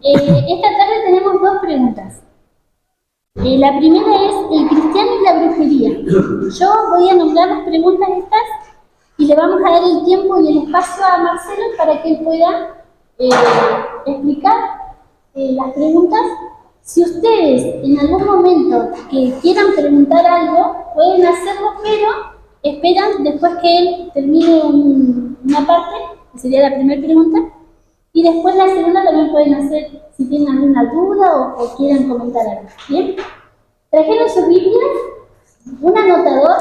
Esta tarde tenemos dos preguntas. La primera es el cristiano y la brujería. Yo voy a nombrar las preguntas estas y le vamos a dar el tiempo y el espacio a Marcelo para que él pueda explicar las preguntas. Si ustedes en algún momento que quieran preguntar algo, pueden hacerlo, pero esperan después que él termine una parte, que sería la primera pregunta, y después la segunda también pueden hacer si tienen alguna duda o quieran comentar algo. ¿Bien? ¿Trajeron sus Biblias? ¿Un anotador?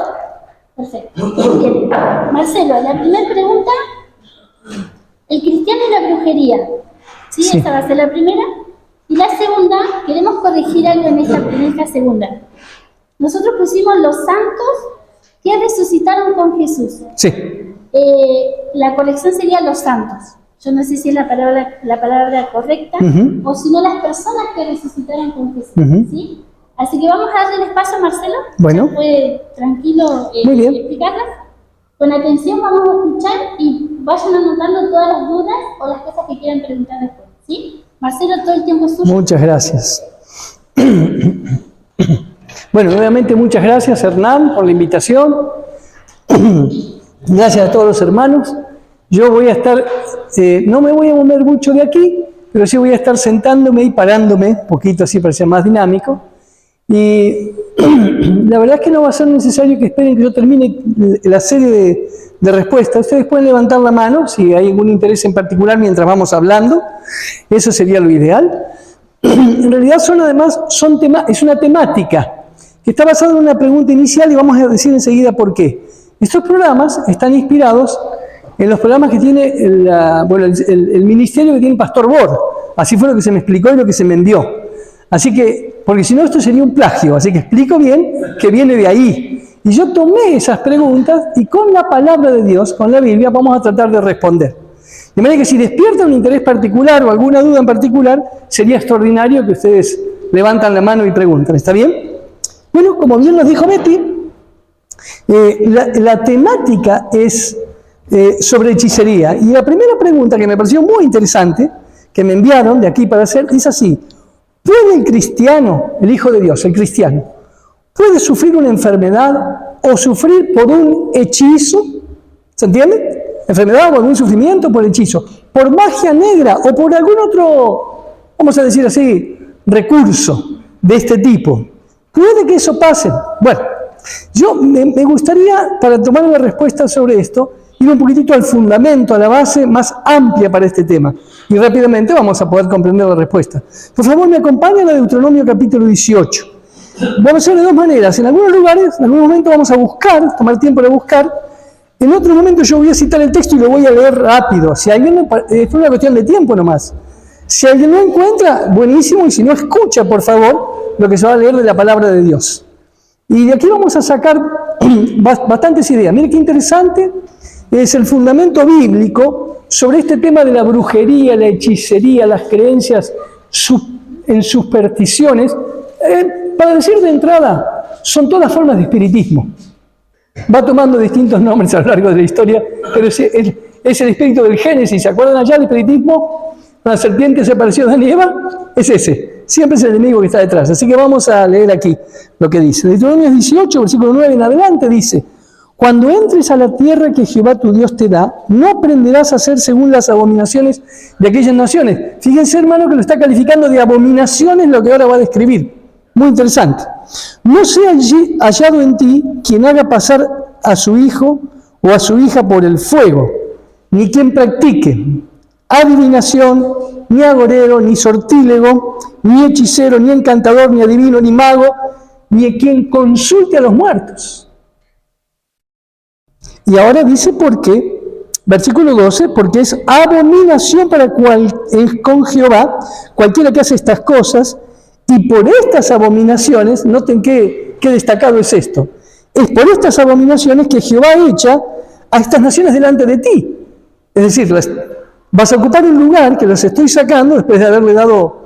Perfecto. Bien. Marcelo, la primera pregunta, el cristiano y la brujería. ¿Sí? Sí. Esa va a ser la primera. Y la segunda, queremos corregir algo en esta segunda. Nosotros pusimos los santos que resucitaron con Jesús. Sí. La corrección sería los santos. Yo no sé si es la palabra correcta, o si no las personas que resucitaron con Jesús. ¿Sí? Así que vamos a darle el espacio a Marcelo. Bueno. Puede tranquilo explicarlas. Con atención vamos a escuchar y vayan anotando todas las dudas o las cosas que quieran preguntar después. ¿Sí? Marcelo, todo el tiempo es suyo. Muchas gracias. Bueno, nuevamente muchas gracias, Hernán, por la invitación. Gracias a todos los hermanos. Yo voy a estar, no me voy a mover mucho de aquí, pero sí voy a estar sentándome y parándome, un poquito así para ser más dinámico. Y la verdad es que no va a ser necesario que esperen que yo termine la serie de respuestas. Ustedes pueden levantar la mano si hay algún interés en particular mientras vamos hablando. Eso sería lo ideal. En realidad es una temática que está basada en una pregunta inicial y vamos a decir enseguida por qué. Estos programas están inspirados en los programas que tiene el ministerio que tiene el Pastor Bor. Así fue lo que se me explicó y lo que se me envió. Así que, porque si no esto sería un plagio, así que explico bien que viene de ahí. Y yo tomé esas preguntas y con la palabra de Dios, con la Biblia, vamos a tratar de responder. De manera que si despierta un interés particular o alguna duda en particular, sería extraordinario que ustedes levantan la mano y preguntan. ¿Está bien? Bueno, como bien nos dijo Betty, la temática es sobre hechicería. Y la primera pregunta que me pareció muy interesante, que me enviaron de aquí para hacer, es así. ¿Puede el cristiano, el Hijo de Dios, el cristiano, puede sufrir una enfermedad o sufrir por un hechizo? ¿Se entiende? Enfermedad o algún sufrimiento por hechizo, por magia negra o por algún otro, vamos a decir así, recurso de este tipo. ¿Puede que eso pase? Bueno, yo me gustaría, para tomar una respuesta sobre esto, ir un poquitito al fundamento, a la base más amplia para este tema. Y rápidamente vamos a poder comprender la respuesta. Por favor, me acompañan a Deuteronomio capítulo 18. Vamos a hacer de dos maneras. En algunos lugares, en algún momento vamos a buscar, tomar tiempo de buscar. En otro momento yo voy a citar el texto y lo voy a leer rápido. Si alguien es una cuestión de tiempo nomás. Si alguien no encuentra, buenísimo, y si no, escucha, por favor, lo que se va a leer de la palabra de Dios. Y de aquí vamos a sacar bastantes ideas. Mire qué interesante es el fundamento bíblico sobre este tema de la brujería, la hechicería, las creencias en supersticiones. Para decir de entrada, son todas formas de espiritismo. Va tomando distintos nombres a lo largo de la historia, pero es el espíritu del Génesis. ¿Se acuerdan allá del espiritismo? La serpiente se apareció a Eva, es ese. Siempre es el enemigo que está detrás. Así que vamos a leer aquí lo que dice. Deuteronomio 18, versículo 9 en adelante, dice: Cuando entres a la tierra que Jehová tu Dios te da, no aprenderás a hacer según las abominaciones de aquellas naciones. Fíjense, hermano, que lo está calificando de abominaciones lo que ahora va a describir. Muy interesante. No sea allí hallado en ti quien haga pasar a su hijo o a su hija por el fuego, ni quien practique adivinación, ni agorero, ni sortílego, ni hechicero, ni encantador, ni adivino, ni mago, ni quien consulte a los muertos. Y ahora dice por qué, versículo 12, porque es abominación con Jehová cualquiera que hace estas cosas, y por estas abominaciones, noten qué destacado es esto, es por estas abominaciones que Jehová echa a estas naciones delante de ti. Es decir, vas a ocupar un lugar que los estoy sacando después de haberle dado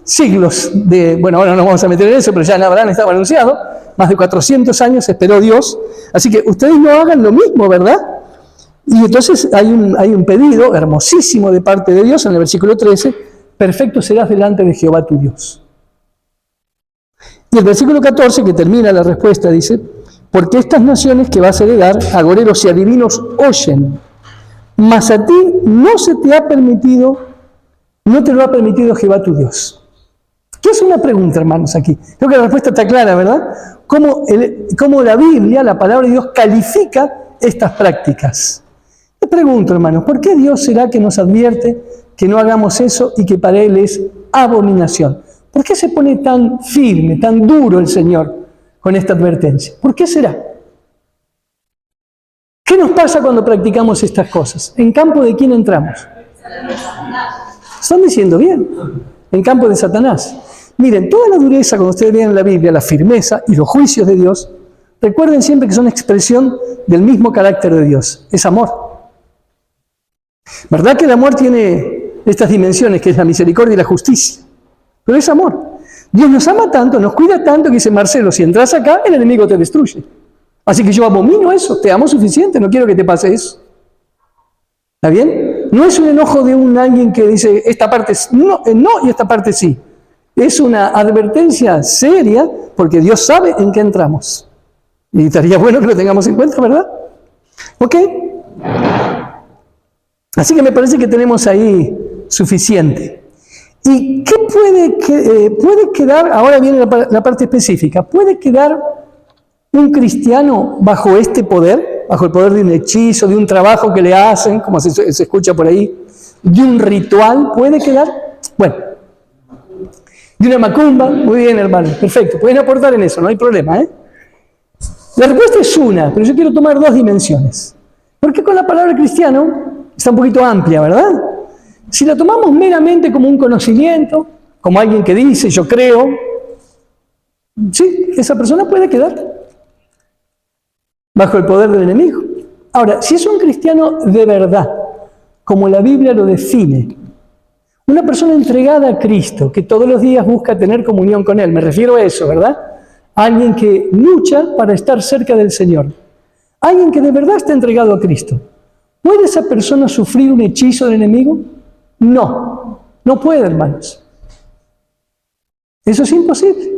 siglos de, bueno, ahora no nos vamos a meter en eso, pero ya en Abraham estaba anunciado, más de 400 años esperó Dios, así que ustedes no hagan lo mismo, ¿verdad? Y entonces hay un pedido hermosísimo de parte de Dios en el versículo 13, perfecto serás delante de Jehová tu Dios. Y el versículo 14, que termina la respuesta, dice, porque estas naciones que vas a heredar, agoreros y adivinos oyen, mas a ti no te lo ha permitido Jehová tu Dios. ¿Qué es una pregunta, hermanos, aquí? Creo que la respuesta está clara, ¿verdad? ¿Cómo la Biblia, la palabra de Dios, califica estas prácticas? Me pregunto, hermanos, ¿por qué Dios será que nos advierte que no hagamos eso y que para Él es abominación? ¿Por qué se pone tan firme, tan duro el Señor con esta advertencia? ¿Por qué será? ¿Qué nos pasa cuando practicamos estas cosas? ¿En campo de quién entramos? Están diciendo bien, en campo de Satanás. Miren, toda la dureza, cuando ustedes vean en la Biblia, la firmeza y los juicios de Dios, recuerden siempre que son expresión del mismo carácter de Dios, es amor. ¿Verdad que el amor tiene estas dimensiones, que es la misericordia y la justicia? Pero es amor. Dios nos ama tanto, nos cuida tanto, que dice, Marcelo, si entras acá, el enemigo te destruye. Así que yo abomino eso, te amo suficiente, no quiero que te pase eso. ¿Está bien? No es un enojo de alguien que dice, esta parte no y esta parte sí. Es una advertencia seria, porque Dios sabe en qué entramos. Y estaría bueno que lo tengamos en cuenta, ¿verdad? ¿Ok? Así que me parece que tenemos ahí suficiente. ¿Y qué puede quedar? Ahora viene la parte específica. ¿Puede quedar un cristiano bajo este poder? Bajo el poder de un hechizo, de un trabajo que le hacen, como se escucha por ahí, de un ritual, ¿puede quedar? Bueno, de una macumba, muy bien, hermano, perfecto, pueden aportar en eso, no hay problema, ¿eh? La respuesta es una, pero yo quiero tomar dos dimensiones. Porque con la palabra cristiano está un poquito amplia, ¿verdad? Si la tomamos meramente como un conocimiento, como alguien que dice, yo creo, sí, esa persona puede quedar bajo el poder del enemigo. Ahora, si es un cristiano de verdad, como la Biblia lo define, una persona entregada a Cristo, que todos los días busca tener comunión con Él, me refiero a eso, ¿verdad? Alguien que lucha para estar cerca del Señor. Alguien que de verdad está entregado a Cristo. ¿Puede esa persona sufrir un hechizo del enemigo? No, no puede, hermanos. Eso es imposible.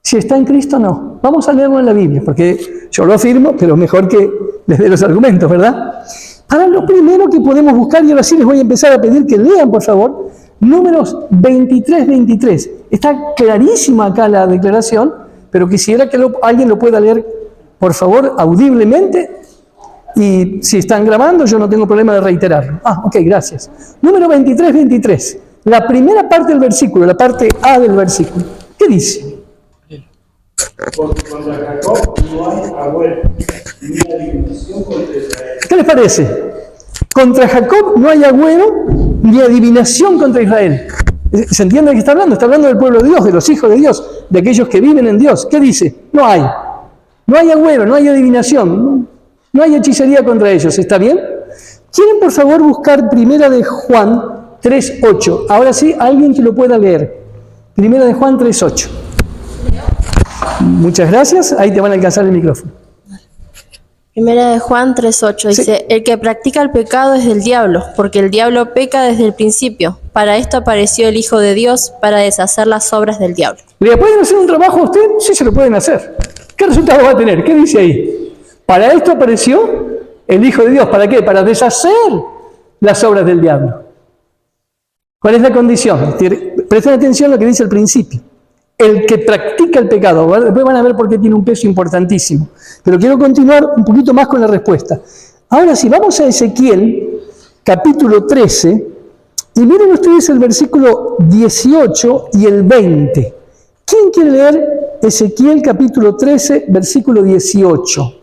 Si está en Cristo, no. Vamos a leerlo en la Biblia, porque yo lo afirmo, pero mejor que les dé los argumentos, ¿verdad? Para lo primero que podemos buscar, y ahora sí les voy a empezar a pedir que lean, por favor, Números 23. Está clarísima acá la declaración, pero quisiera que alguien lo pueda leer, por favor, audiblemente. Y si están grabando, yo no tengo problema de reiterarlo. Ok, gracias. Número 23. La primera parte del versículo, la parte A del versículo. ¿Qué dice? Contra Jacob no hay agüero, ni adivinación contra Israel. ¿Qué les parece? Contra Jacob no hay agüero, ni adivinación contra Israel. ¿Se entiende de qué está hablando? Está hablando del pueblo de Dios, de los hijos de Dios, de aquellos que viven en Dios. ¿Qué dice? No hay. No hay agüero, no hay adivinación. No hay hechicería contra ellos, ¿está bien? ¿Quieren por favor buscar Primera de Juan 3:8? Ahora sí, alguien que lo pueda leer. Primera de Juan 3:8. Muchas gracias, ahí te van a alcanzar el micrófono. Primera de Juan 3:8 dice, sí. El que practica el pecado es del diablo, porque el diablo peca desde el principio. Para esto apareció el Hijo de Dios, para deshacer las obras del diablo. ¿Le pueden hacer un trabajo a usted? Sí, se lo pueden hacer. ¿Qué resultado va a tener? ¿Qué dice ahí? Para esto apareció el Hijo de Dios. ¿Para qué? Para deshacer las obras del diablo. ¿Cuál es la condición? Presten atención a lo que dice al principio. El que practica el pecado. Después van a ver por qué tiene un peso importantísimo. Pero quiero continuar un poquito más con la respuesta. Ahora sí, vamos a Ezequiel, capítulo 13, y miren ustedes el versículo 18 y el 20. ¿Quién quiere leer Ezequiel, capítulo 13, versículo 18?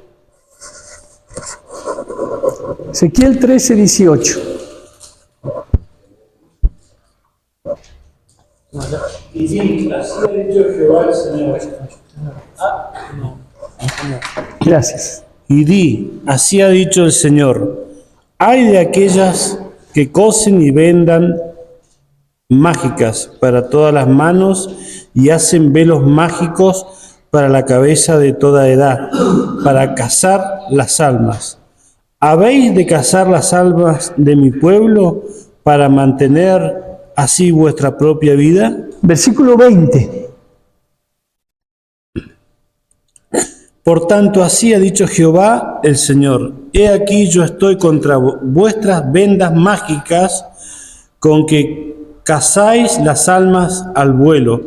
Ezequiel 13, 18. Y sí, así ha dicho Jehová el Señor. Gracias. Y di, así ha dicho el Señor, hay de aquellas que cosen y vendan mágicas para todas las manos y hacen velos mágicos para la cabeza de toda edad, para cazar las almas. ¿Habéis de cazar las almas de mi pueblo para mantener así vuestra propia vida? Versículo 20. Por tanto, así ha dicho Jehová el Señor: He aquí yo estoy contra vuestras vendas mágicas con que cazáis las almas al vuelo.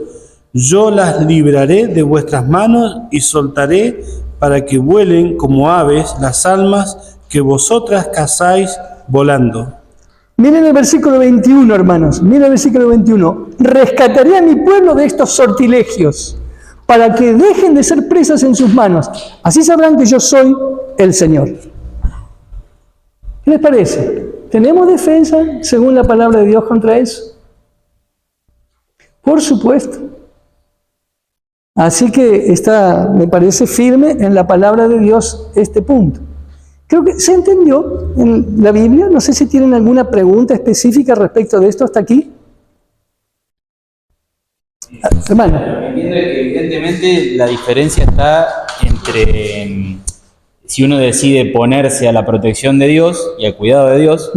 Yo las libraré de vuestras manos y soltaré para que vuelen como aves las almas que vosotras cazáis volando. Miren el versículo 21, hermanos. Miren el versículo 21. Rescataré a mi pueblo de estos sortilegios, para que dejen de ser presas en sus manos. Así sabrán que yo soy el Señor. ¿Qué les parece? ¿Tenemos defensa según la palabra de Dios contra eso? Por supuesto. Así que está, me parece firme en la palabra de Dios este punto. Creo que se entendió en la Biblia. No sé si tienen alguna pregunta específica respecto de esto hasta aquí. Hermano. Entiendo que evidentemente la diferencia está entre si uno decide ponerse a la protección de Dios y al cuidado de Dios,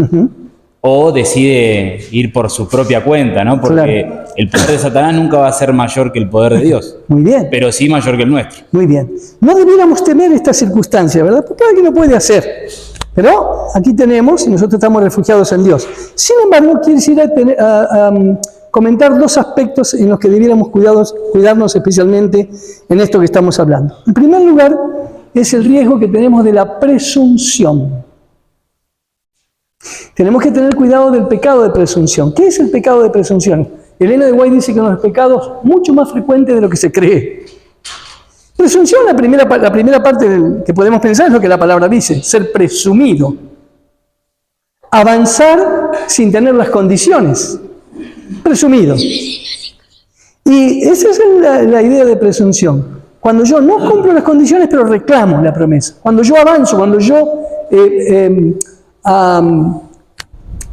o decide ir por su propia cuenta, ¿no? Porque el poder de Satanás nunca va a ser mayor que el poder de Dios. Muy bien. Pero sí mayor que el nuestro. Muy bien. No debiéramos temer esta circunstancia, ¿verdad? Porque alguien lo puede hacer. Pero aquí tenemos, y nosotros estamos refugiados en Dios. Sin embargo, quisiera comentar dos aspectos en los que debiéramos cuidarnos especialmente en esto que estamos hablando. En primer lugar, es el riesgo que tenemos de la presunción. Tenemos que tener cuidado del pecado de presunción. ¿Qué es el pecado de presunción? Elena de White dice que uno de los pecados mucho más frecuentes de lo que se cree. Presunción, la primera parte que podemos pensar es lo que la palabra dice, ser presumido. Avanzar sin tener las condiciones. Presumido. Y esa es la idea de presunción. Cuando yo no cumplo las condiciones, pero reclamo la promesa. Cuando yo avanzo, cuando yo,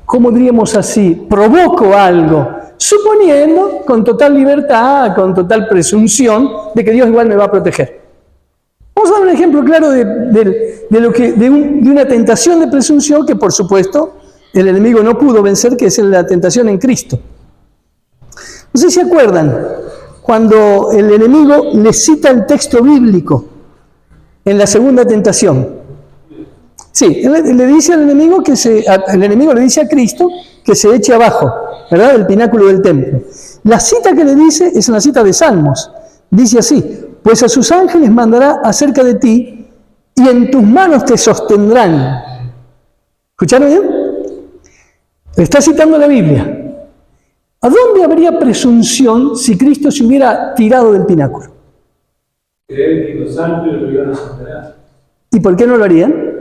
¿cómo diríamos así? Provoco algo, suponiendo con total libertad, con total presunción, de que Dios igual me va a proteger. Vamos a dar un ejemplo claro de una tentación de presunción que, por supuesto, el enemigo no pudo vencer, que es la tentación en Cristo. No sé si se acuerdan, cuando el enemigo le cita el texto bíblico en la segunda tentación. Sí, le dice al enemigo el enemigo le dice a Cristo que se eche abajo, ¿verdad?, del pináculo del templo. La cita que le dice es una cita de Salmos. Dice así: pues a sus ángeles mandará acerca de ti y en tus manos te sostendrán. ¿Escucharon bien? Está citando la Biblia. ¿A dónde habría presunción si Cristo se hubiera tirado del pináculo? Creer que los ángeles lo iban a sostener. ¿Y por qué no lo harían?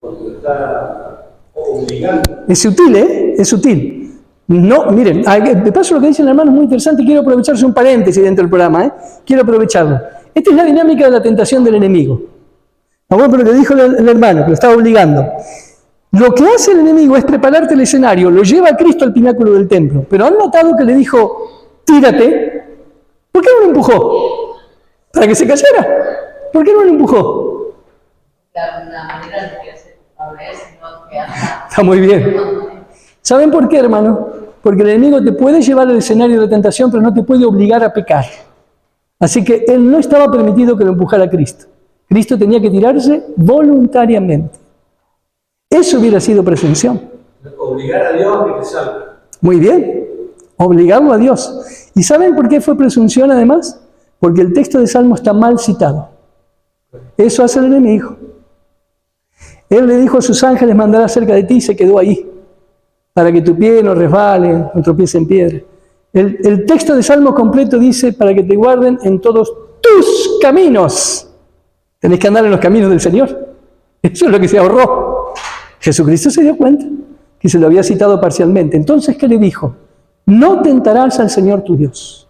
Porque está obligando. Es sutil, ¿eh? Es sutil. No, miren, de paso lo que dicen hermanos es muy interesante y quiero aprovecharse un paréntesis dentro del programa, ¿eh? Quiero aprovecharlo. Esta es la dinámica de la tentación del enemigo. Bueno, pero lo que dijo el hermano, que lo estaba obligando. Lo que hace el enemigo es prepararte el escenario, lo lleva a Cristo al pináculo del templo, pero han notado que le dijo, tírate. ¿Por qué no lo empujó? ¿Para que se cayera? ¿Por qué no lo empujó? La manera en que se establece, no que Está muy bien. ¿Saben por qué, hermano? Porque el enemigo te puede llevar al escenario de la tentación, pero no te puede obligar a pecar. Así que él no estaba permitido que lo empujara a Cristo. Cristo tenía que tirarse voluntariamente. Eso hubiera sido presunción. Obligar a Dios a que te salve. Muy bien. Obligarlo a Dios. ¿Y saben por qué fue presunción además? Porque el texto de Salmo está mal citado. Eso hace el enemigo. Él le dijo a sus ángeles mandará cerca de ti y se quedó ahí, para que tu pie no resbale, no tropiece en piedra. El texto de Salmo completo dice para que te guarden en todos tus caminos. Tenés que andar en los caminos del Señor. Eso es lo que se ahorró. Jesucristo se dio cuenta que se lo había citado parcialmente. Entonces, ¿qué le dijo? No tentarás al Señor tu Dios.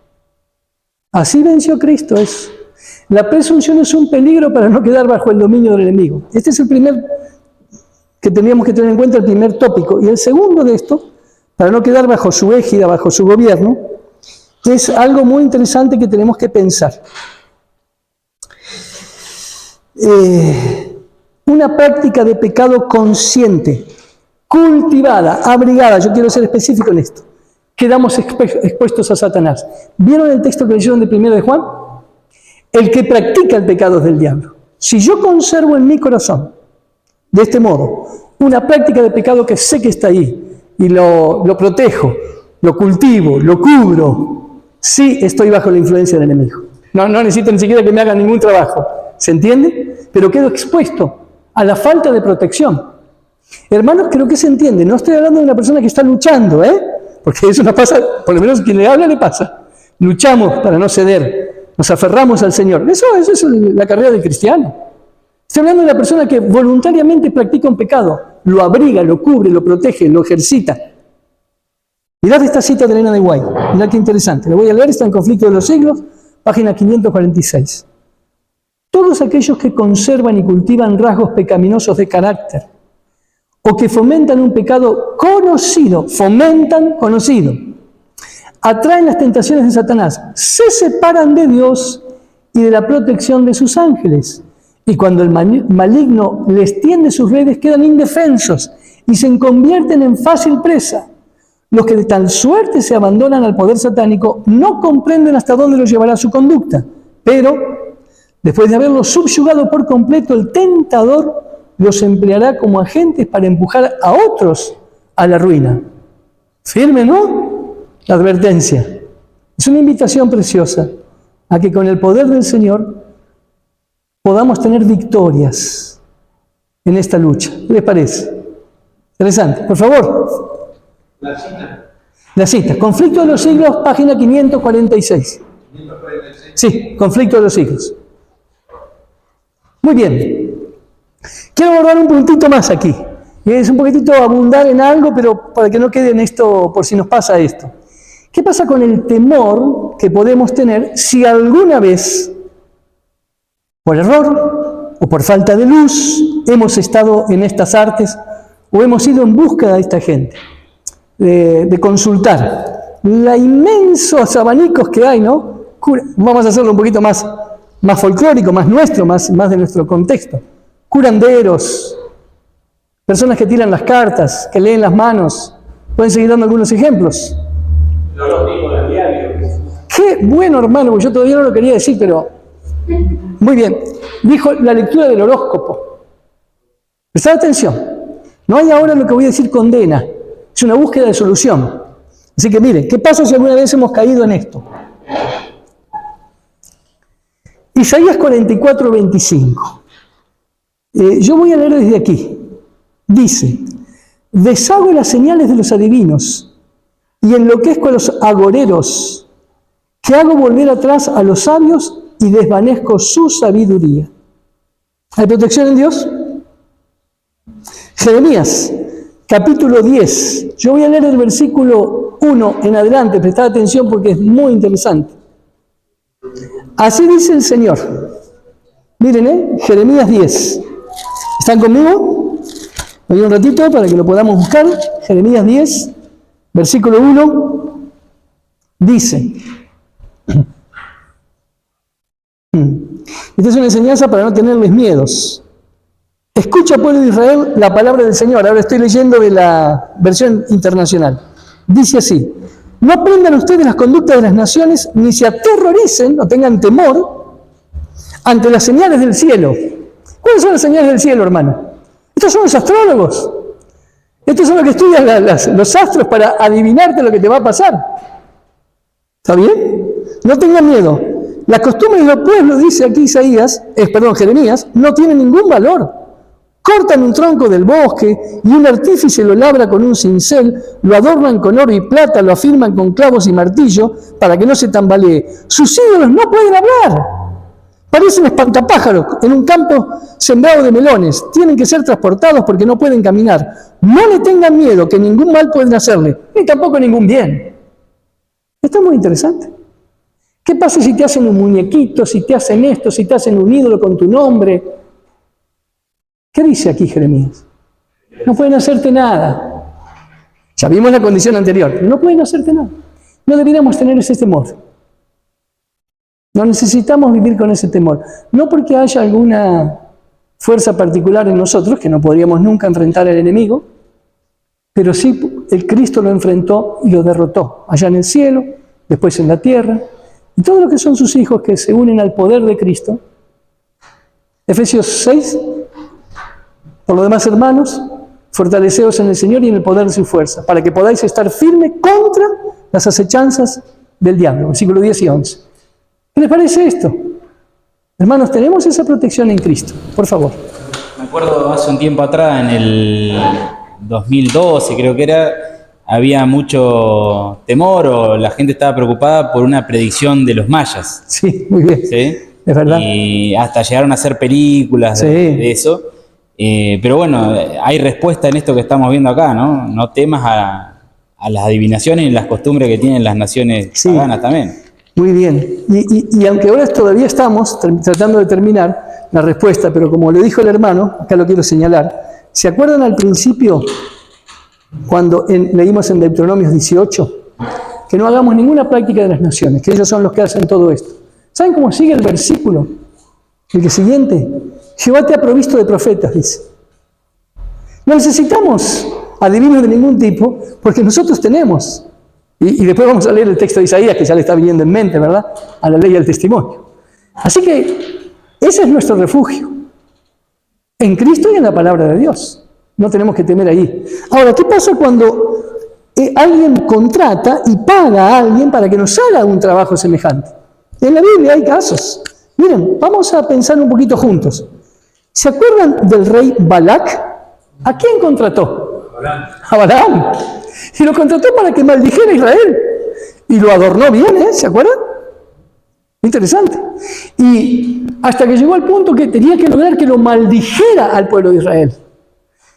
Así venció Cristo eso. La presunción es un peligro para no quedar bajo el dominio del enemigo. Este es el primer que teníamos que tener en cuenta, el primer tópico. Y el segundo de esto, para no quedar bajo su égida, bajo su gobierno, es algo muy interesante que tenemos que pensar. una práctica de pecado consciente, cultivada, abrigada, yo quiero ser específico en esto, quedamos expuestos a Satanás. ¿Vieron el texto que leyeron de 1 de Juan? El que practica el pecado es del diablo. Si yo conservo en mi corazón, de este modo, una práctica de pecado que sé que está ahí, y lo protejo, lo cultivo, lo cubro, sí estoy bajo la influencia del enemigo. No necesito ni siquiera que me hagan ningún trabajo, ¿se entiende? Pero quedo expuesto a la falta de protección. Hermanos, creo que se entiende, no estoy hablando de una persona que está luchando, porque eso nos pasa, por lo menos quien le habla le pasa. Luchamos para no ceder, nos aferramos al Señor. Eso es la carrera del cristiano. Estoy hablando de la persona que voluntariamente practica un pecado, lo abriga, lo cubre, lo protege, lo ejercita. Mirad esta cita de Elena de White, mirad qué interesante. La voy a leer, está en Conflicto de los Siglos, página 546. Todos aquellos que conservan y cultivan rasgos pecaminosos de carácter, o que fomentan un pecado conocido, atraen las tentaciones de Satanás, se separan de Dios y de la protección de sus ángeles. Y cuando el maligno les tiende sus redes, quedan indefensos y se convierten en fácil presa. Los que de tal suerte se abandonan al poder satánico no comprenden hasta dónde los llevará su conducta, pero después de haberlos subyugado por completo, el tentador los empleará como agentes para empujar a otros a la ruina. Firme, ¿no? La advertencia. Es una invitación preciosa a que con el poder del Señor podamos tener victorias en esta lucha. ¿Qué les parece? Interesante. Por favor. La cita. Conflicto de los Siglos, página 546. 546. Sí, Conflicto de los Siglos. Muy bien. Quiero abordar un puntito más aquí. Es un poquitito abundar en algo, pero para que no quede en esto, por si nos pasa esto. ¿Qué pasa con el temor que podemos tener si alguna vez, por error o por falta de luz, hemos estado en estas artes o hemos ido en búsqueda de esta gente, de consultar? Los inmensos abanicos que hay, ¿no? Vamos a hacerlo un poquito más folclórico, más nuestro, más de nuestro contexto. Curanderos, personas que tiran las cartas, que leen las manos. Pueden seguir dando algunos ejemplos. Qué bueno, hermano, yo todavía no lo quería decir, pero muy bien. Dijo la lectura del horóscopo. Prestad atención. No hay ahora lo que voy a decir condena. Es una búsqueda de solución. Así que mire, ¿qué pasa si alguna vez hemos caído en esto? Isaías 44, 25. Yo voy a leer desde aquí. Dice: deshago las señales de los adivinos y enloquezco a los agoreros, que hago volver atrás a los sabios y desvanezco su sabiduría. ¿Hay protección en Dios? Jeremías, capítulo 10. Yo voy a leer el versículo 1 en adelante, prestad atención porque es muy interesante. Así dice el Señor. Miren, Jeremías 10. ¿Están conmigo? Voy un ratito para que lo podamos buscar. Jeremías 10, versículo 1, dice. Esta es una enseñanza para no tenerles miedos. Escucha, pueblo de Israel, la palabra del Señor. Ahora estoy leyendo de la versión internacional. Dice así: no aprendan ustedes las conductas de las naciones, ni se aterroricen, no tengan temor ante las señales del cielo. ¿Cuáles son las señales del cielo, hermano? Estos son los astrólogos. Estos son los que estudian los astros para adivinarte lo que te va a pasar. ¿Está bien? No tengan miedo. Las costumbres de los pueblos, dice aquí Jeremías, no tienen ningún valor. Cortan un tronco del bosque y un artífice lo labra con un cincel, lo adornan con oro y plata, lo afirman con clavos y martillo para que no se tambalee. Sus ídolos no pueden hablar. Parecen espantapájaros en un campo sembrado de melones. Tienen que ser transportados porque no pueden caminar. No le tengan miedo, que ningún mal pueden hacerle, ni tampoco ningún bien. Esto es muy interesante. ¿Qué pasa si te hacen un muñequito, si te hacen esto, si te hacen un ídolo con tu nombre? ¿Qué dice aquí Jeremías? No pueden hacerte nada. Ya vimos la condición anterior, pero no pueden hacerte nada. No deberíamos tener ese temor. No necesitamos vivir con ese temor. No porque haya alguna fuerza particular en nosotros, que no podríamos nunca enfrentar al enemigo, pero sí el Cristo lo enfrentó y lo derrotó, allá en el cielo, después en la tierra, y todos los que son sus hijos que se unen al poder de Cristo. Efesios 6, por lo demás, hermanos, fortaleceos en el Señor y en el poder de su fuerza, para que podáis estar firmes contra las acechanzas del diablo. Versículo 10 y 11. ¿Qué les parece esto? Hermanos, tenemos esa protección en Cristo. Por favor. Me acuerdo hace un tiempo atrás, en el 2012 creo que era, había mucho temor o la gente estaba preocupada por una predicción de los mayas. Sí, muy bien. ¿Sí? Es verdad. Y hasta llegaron a hacer películas de eso. Pero bueno, hay respuesta en esto que estamos viendo acá, ¿no? No temas a las adivinaciones y las costumbres que tienen las naciones paganas también. Muy bien. Y aunque ahora todavía estamos tratando de terminar la respuesta, pero como le dijo el hermano, acá lo quiero señalar, ¿se acuerdan al principio cuando leímos en Deuteronomio 18? Que no hagamos ninguna práctica de las naciones, que ellos son los que hacen todo esto. ¿Saben cómo sigue el versículo? El que siguiente. Jehová te ha provisto de profetas, dice. No necesitamos adivinos de ningún tipo, porque nosotros tenemos. Y después vamos a leer el texto de Isaías, que ya le está viniendo en mente, ¿verdad? A la ley del testimonio. Así que ese es nuestro refugio. En Cristo y en la palabra de Dios. No tenemos que temer ahí. Ahora, ¿qué pasa cuando alguien contrata y paga a alguien para que nos haga un trabajo semejante? En la Biblia hay casos. Miren, vamos a pensar un poquito juntos. ¿Se acuerdan del rey Balac? ¿A quién contrató? A Balaam. Y lo contrató para que maldijera a Israel. Y lo adornó bien, ¿eh? ¿Se acuerdan? Interesante. Y hasta que llegó al punto que tenía que lograr que lo maldijera al pueblo de Israel.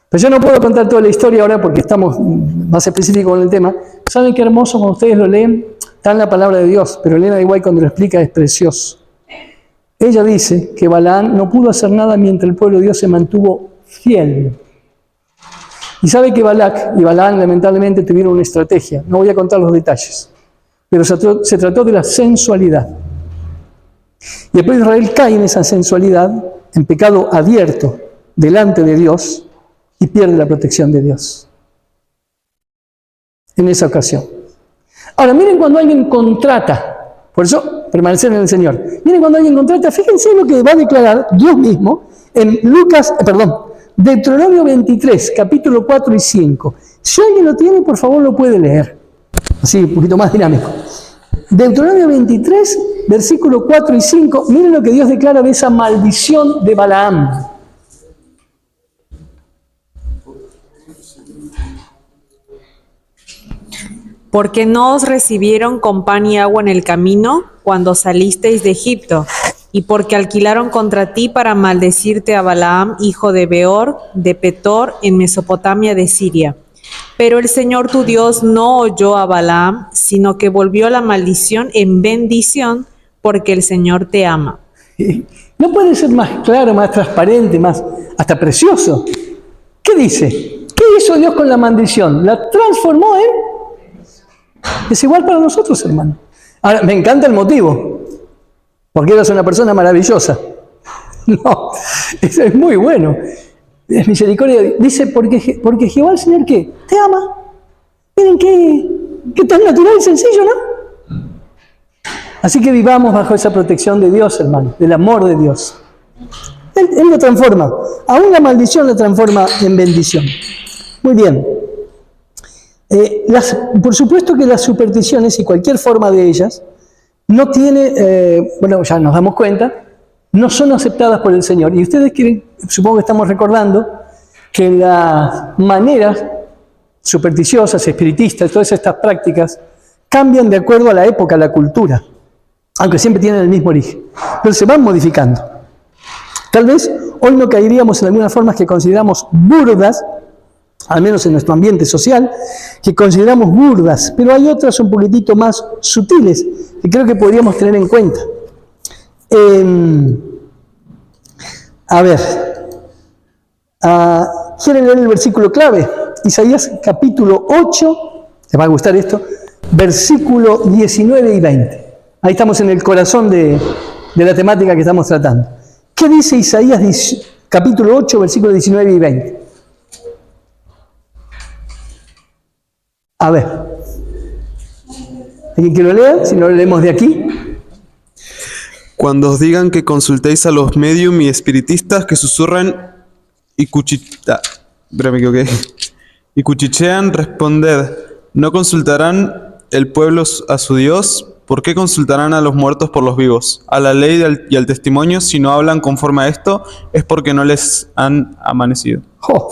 Pero yo no puedo contar toda la historia ahora porque estamos más específicos con el tema. ¿Saben qué hermoso cuando ustedes lo leen? Está en la palabra de Dios, pero Elena de White cuando lo explica es precioso. Ella dice que Balaam no pudo hacer nada mientras el pueblo de Dios se mantuvo fiel. Y sabe que Balac y Balaam lamentablemente tuvieron una estrategia. No voy a contar los detalles. Pero se trató de la sensualidad. Y después Israel cae en esa sensualidad, en pecado abierto delante de Dios y pierde la protección de Dios. En esa ocasión. Ahora, miren cuando alguien contrata. Por eso, permanecer en el Señor. Miren cuando alguien contrata, fíjense lo que va a declarar Dios mismo en Deuteronomio 23, capítulo 4 y 5. Si alguien lo tiene, por favor lo puede leer. Así, un poquito más dinámico. Deuteronomio 23, versículo 4 y 5. Miren lo que Dios declara de esa maldición de Balaam. Porque no os recibieron con pan y agua en el camino cuando salisteis de Egipto, y porque alquilaron contra ti para maldecirte a Balaam, hijo de Beor, de Petor, en Mesopotamia de Siria. Pero el Señor tu Dios no oyó a Balaam, sino que volvió la maldición en bendición, porque el Señor te ama. No puede ser más claro, más transparente, más hasta precioso. ¿Qué dice? ¿Qué hizo Dios con la maldición? La transformó en... Es igual para nosotros, hermano. Ahora, me encanta el motivo, porque eres una persona maravillosa. No, eso es muy bueno. Es misericordia. Dice, porque Jehová el Señor, ¿qué? Te ama. Miren qué tan natural y sencillo, ¿no? Así que vivamos bajo esa protección de Dios, hermano, del amor de Dios. Él lo transforma. Aún la maldición la transforma en bendición. Muy bien. Por supuesto que las supersticiones y cualquier forma de ellas no tiene, bueno, ya nos damos cuenta, no son aceptadas por el Señor. Y ustedes supongo que estamos recordando que las maneras supersticiosas, espiritistas, todas estas prácticas cambian de acuerdo a la época, a la cultura, aunque siempre tienen el mismo origen, pero se van modificando. Tal vez hoy no caeríamos en algunas formas que consideramos burdas, al menos en nuestro ambiente social, que consideramos burdas, pero hay otras un poquitito más sutiles que creo que podríamos tener en cuenta. A ver, ¿quieren leer el versículo clave? Isaías capítulo 8, les va a gustar esto, versículo 19 y 20. Ahí estamos en el corazón de la temática que estamos tratando. ¿Qué dice Isaías capítulo 8, versículos 19 y 20. A ver. ¿Alguien que lo lea? Si no lo leemos de aquí. Cuando os digan que consultéis a los medium y espiritistas que susurran y cuchichean, responded, ¿no consultarán el pueblo a su Dios? ¿Por qué consultarán a los muertos por los vivos? A la ley y al testimonio, si no hablan conforme a esto, es porque no les han amanecido. ¡Jo!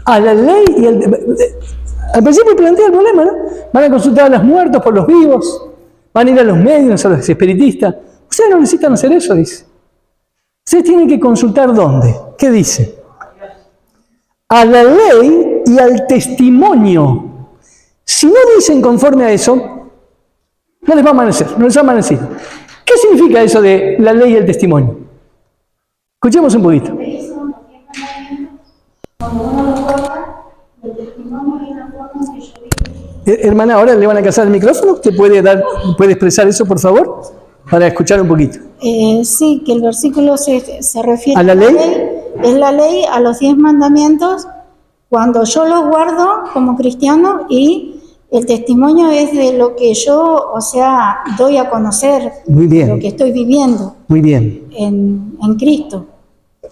A la ley y al principio plantea el problema, ¿no? Van a consultar a los muertos por los vivos, van a ir a los medios, a los espiritistas. Ustedes no necesitan hacer eso, dice. Ustedes tienen que consultar ¿dónde? ¿Qué dice? A la ley y al testimonio. Si no dicen conforme a eso, no les va a amanecer, no les ha amanecido. ¿Qué significa eso de la ley y el testimonio? Escuchemos un poquito. Hermana, ahora le van a casar el micrófono. ¿Usted puede expresar eso, por favor? Para escuchar un poquito. Sí, que el versículo se refiere ¿A la ley? Es la ley, a los 10 mandamientos, cuando yo los guardo como cristiano, y el testimonio es de lo que yo, doy a conocer, Muy bien. lo que estoy viviendo Muy bien. en Cristo.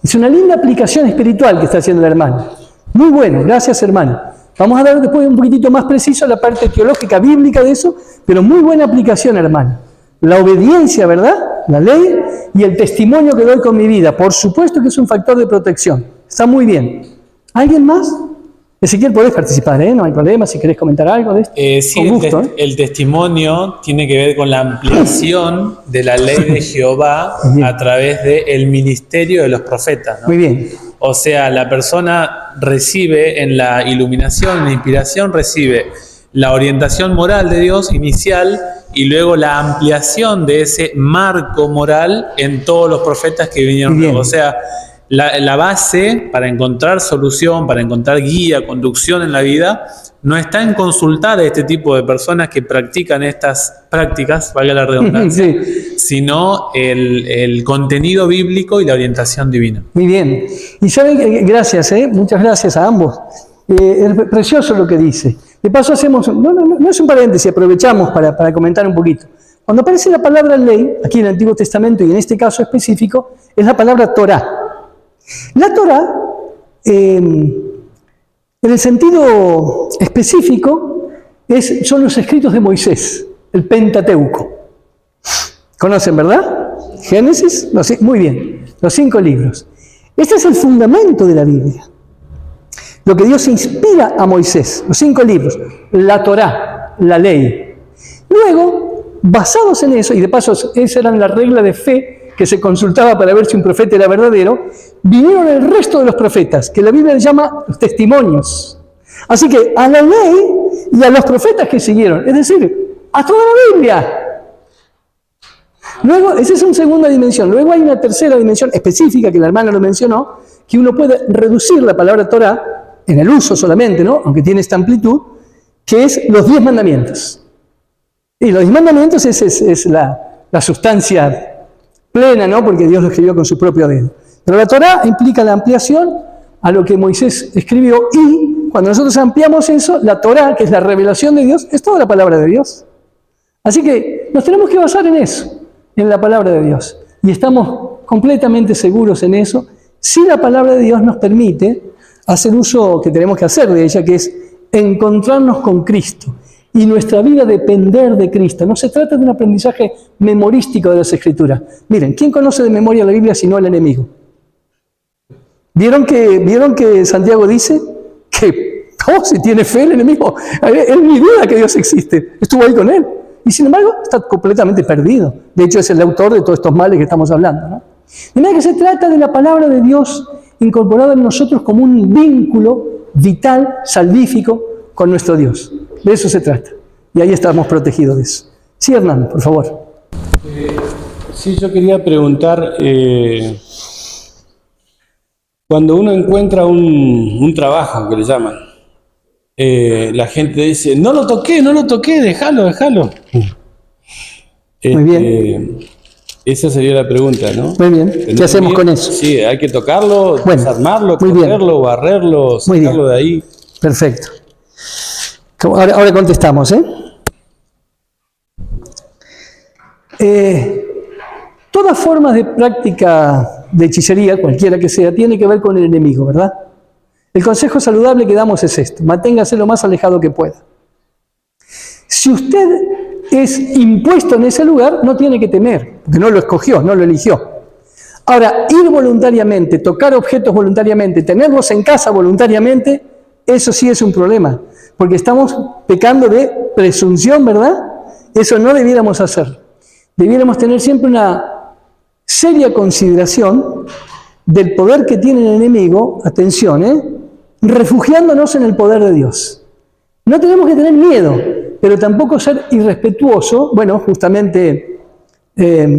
Es una linda aplicación espiritual que está haciendo la hermana. Muy bueno, gracias hermana. Vamos a dar después un poquitito más preciso la parte teológica, bíblica de eso, pero muy buena aplicación, hermana. La obediencia, ¿verdad? La ley y el testimonio que doy con mi vida. Por supuesto que es un factor de protección. Está muy bien. ¿Alguien más? Ezequiel, podés participar, ¿eh? No hay problema, si querés comentar algo de esto. Sí, con gusto, el testimonio tiene que ver con la ampliación de la ley de Jehová a través del ministerio de los profetas, ¿no? Muy bien. O sea, la persona recibe en la iluminación, en la inspiración, recibe la orientación moral de Dios inicial y luego la ampliación de ese marco moral en todos los profetas que vinieron luego. O sea, la base para encontrar solución, para encontrar guía, conducción en la vida, no está en consultar a este tipo de personas que practican estas prácticas, valga la redundancia, Sí. sino el contenido bíblico y la orientación divina. Muy bien. Y saben que, gracias, muchas gracias a ambos. Es precioso lo que dice. De paso hacemos, no es un paréntesis, aprovechamos para comentar un poquito. Cuando aparece la palabra ley, aquí en el Antiguo Testamento y en este caso específico, es la palabra Torá. La Torá, en el sentido específico, son los escritos de Moisés, el Pentateuco. ¿Conocen, verdad? Génesis, muy bien, los 5 libros. Este es el fundamento de la Biblia. Lo que Dios inspira a Moisés, los 5 libros, la Torá, la ley. Luego, basados en eso, y de paso esa era la regla de fe que se consultaba para ver si un profeta era verdadero, vinieron el resto de los profetas, que la Biblia llama los testimonios. Así que a la ley y a los profetas que siguieron, es decir, a toda la Biblia. Luego, esa es una segunda dimensión. Luego hay una tercera dimensión específica que la hermana lo mencionó, que uno puede reducir la palabra Torá en el uso solamente, ¿no? Aunque tiene esta amplitud, que es los 10 mandamientos. Y los 10 mandamientos es la sustancia plena, ¿no? Porque Dios lo escribió con su propio dedo. Pero la Torá implica la ampliación a lo que Moisés escribió, y cuando nosotros ampliamos eso, la Torá, que es la revelación de Dios, es toda la palabra de Dios. Así que nos tenemos que basar en eso, en la palabra de Dios. Y estamos completamente seguros en eso, si la palabra de Dios nos permite hacer uso que tenemos que hacer de ella, que es encontrarnos con Cristo y nuestra vida depender de Cristo. No se trata de un aprendizaje memorístico de las Escrituras. Miren, ¿quién conoce de memoria la Biblia sino el enemigo? ¿Vieron que Santiago dice que si tiene fe el enemigo? Él ni duda que Dios existe. Estuvo ahí con él. Y sin embargo, está completamente perdido. De hecho, es el autor de todos estos males que estamos hablando, ¿no? De manera que se trata de la palabra de Dios incorporada en nosotros como un vínculo vital, salvífico, con nuestro Dios. De eso se trata. Y ahí estamos protegidos de eso. Sí, Hernán, por favor. Sí, yo quería preguntar, cuando uno encuentra un trabajo, que le llaman, la gente dice, no lo toqué, déjalo. Muy bien. Esa sería la pregunta, ¿no? Muy bien. ¿Tener ¿Qué hacemos miedo? con eso? Sí, hay que tocarlo, Bueno, desarmarlo, muy bien. correrlo, barrerlo, Muy bien. sacarlo de ahí. Perfecto. Ahora contestamos, todas formas de práctica de hechicería, cualquiera que sea, tiene que ver con el enemigo, ¿verdad? El consejo saludable que damos es esto: manténgase lo más alejado que pueda. Si usted es impuesto en ese lugar, no tiene que temer, porque no lo escogió, no lo eligió. Ahora, ir voluntariamente, tocar objetos voluntariamente, tenerlos en casa voluntariamente, eso sí es un problema, porque estamos pecando de presunción, ¿verdad? Eso no debiéramos hacer. Debiéramos tener siempre una seria consideración del poder que tiene el enemigo, atención, refugiándonos en el poder de Dios. No tenemos que tener miedo, pero tampoco ser irrespetuoso, bueno, justamente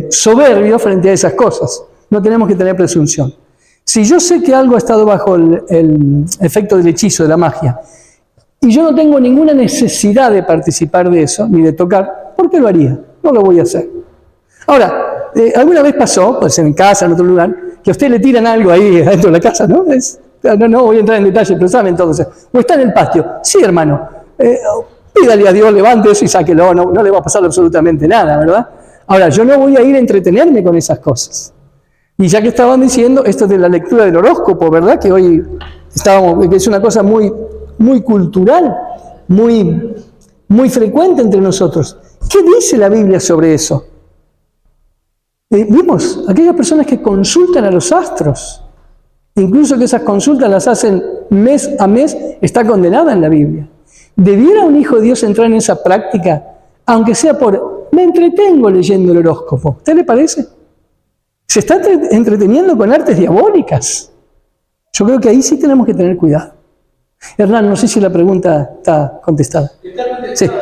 soberbio frente a esas cosas. No tenemos que tener presunción. Si yo sé que algo ha estado bajo el efecto del hechizo, de la magia, y yo no tengo ninguna necesidad de participar de eso, ni de tocar, ¿por qué lo haría? No lo voy a hacer. Ahora, alguna vez pasó, pues en casa, en otro lugar, que a usted le tiran algo ahí dentro de la casa, ¿no? No voy a entrar en detalle, pero saben entonces. O está en el patio. Sí, hermano, pídale a Dios, levante eso y sáquelo, no le va a pasar absolutamente nada, ¿verdad? Ahora, yo no voy a ir a entretenerme con esas cosas. Y ya que estaban diciendo esto de la lectura del horóscopo, ¿verdad? Que hoy que es una cosa muy, muy cultural, muy frecuente entre nosotros. ¿Qué dice la Biblia sobre eso? Vimos, aquellas personas que consultan a los astros, incluso que esas consultas las hacen mes a mes, está condenada en la Biblia. ¿Debiera un hijo de Dios entrar en esa práctica, aunque sea me entretengo leyendo el horóscopo? ¿Usted le parece? Se está entreteniendo con artes diabólicas. Yo creo que ahí sí tenemos que tener cuidado. Hernán, no sé si la pregunta está contestada. Está contestada,